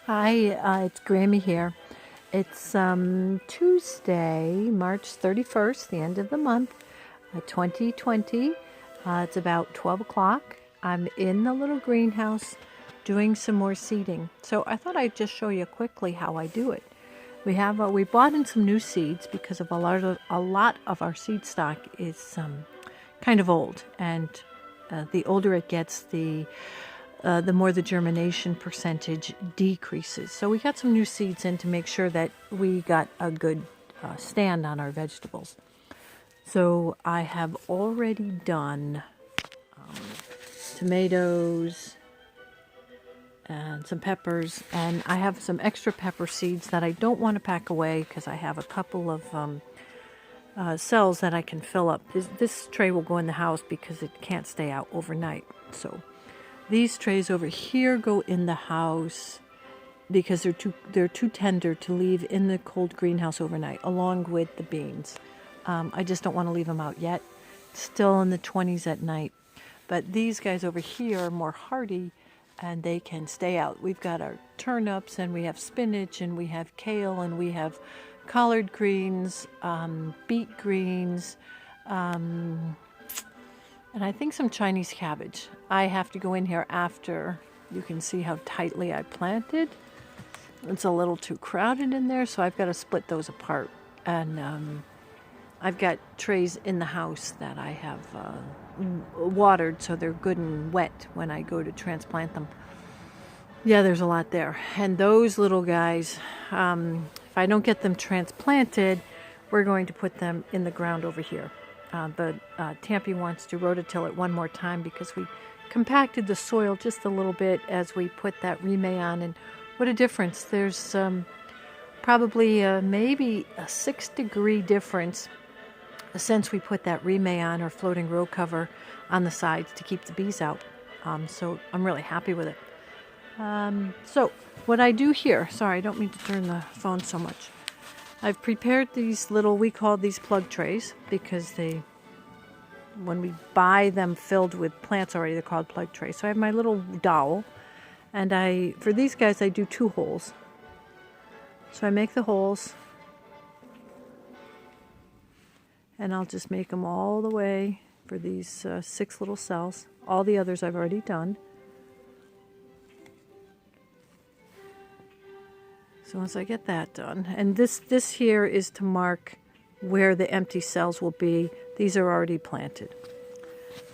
Hi, it's Grammy here. It's Tuesday, March 31st, the end of the month, 2020. It's about 12 o'clock. I'm in the little greenhouse doing some more seeding. So I thought I'd just show you quickly how I do it. We bought in some new seeds because of a lot of our seed stock is kind of old, and the older it gets, the more the germination percentage decreases. So we got some new seeds in to make sure that we got a good stand on our vegetables. So I have already done tomatoes and some peppers, and I have some extra pepper seeds that I don't want to pack away because I have a couple of cells that I can fill up. This tray will go in the house because it can't stay out overnight. So these trays over here go in the house because they're too tender to leave in the cold greenhouse overnight, along with the beans. I just don't want to leave them out yet. Still in the 20s at night. But these guys over here are more hardy, and they can stay out. We've got our turnips, and we have spinach, and we have kale, and we have collard greens, beet greens, and I think some Chinese cabbage. I have to go in here after. You can see how tightly I planted. It's a little too crowded in there, so I've got to split those apart. And I've got trays in the house that I have watered, so they're good and wet when I go to transplant them. Yeah, there's a lot there. And those little guys, if I don't get them transplanted, we're going to put them in the ground over here. But Tampy wants to rototill it one more time because we compacted the soil just a little bit as we put that remay on, and what a difference. There's probably maybe a 6-degree difference since we put that remay on, or floating row cover on the sides to keep the bees out. So I'm really happy with it. So what I do here, sorry, I don't mean to turn the phone so much. I've prepared these little, we call these plug trays because when we buy them filled with plants already, they're called plug trays. So I have my little dowel, and for these guys, I do 2 holes. So I make the holes, and I'll just make them all the way for these 6 little cells. All the others I've already done. So once I get that done, and this here is to mark where the empty cells will be. These are already planted.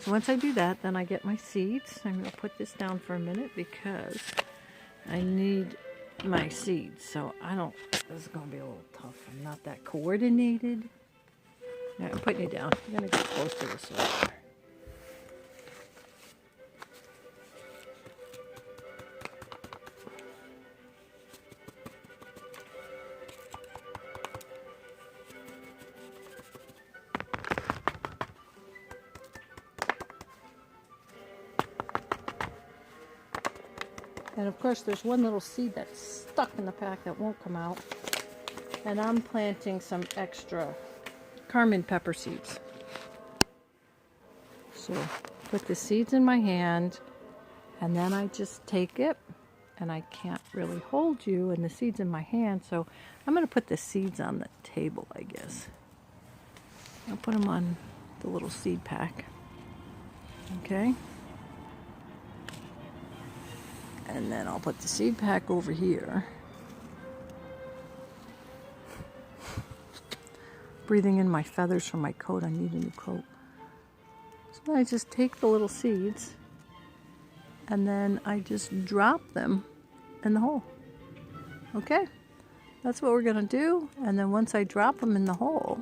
So once I do that, then I get my seeds. I'm going to put this down for a minute because I need my seeds. So this is going to be a little tough. I'm not that coordinated. All right, I'm putting it down. I'm going to get close to the soil. And of course, there's one little seed that's stuck in the pack that won't come out. And I'm planting some extra Carmen pepper seeds. So put the seeds in my hand, and then I just take it, and I can't really hold you, and the seeds in my hand. So I'm going to put the seeds on the table, I guess. I'll put them on the little seed pack. Okay. And then I'll put the seed pack over here. Breathing in my feathers from my coat. I need a new coat. So I just take the little seeds, and then I just drop them in the hole. Okay? That's what we're going to do. And then once I drop them in the hole,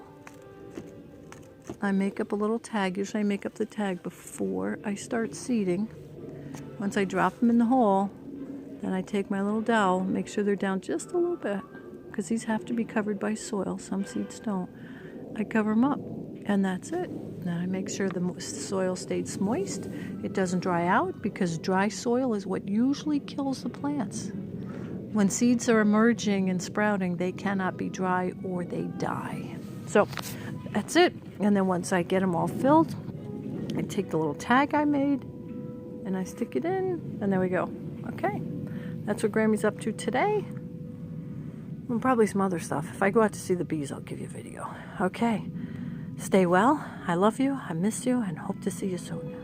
I make up a little tag. Usually I make up the tag before I start seeding. Once I drop them in the hole, then I take my little dowel, make sure they're down just a little bit, because these have to be covered by soil. Some seeds don't. I cover them up, and that's it. Then I make sure the soil stays moist. It doesn't dry out, because dry soil is what usually kills the plants. When seeds are emerging and sprouting, they cannot be dry or they die. So that's it. And then once I get them all filled, I take the little tag I made, and I stick it in, and there we go. Okay, That's what Grammy's up to today. And probably some other stuff. If I go out to see the bees, I'll give you a video. Okay. Stay well. I love you. I miss you and hope to see you soon.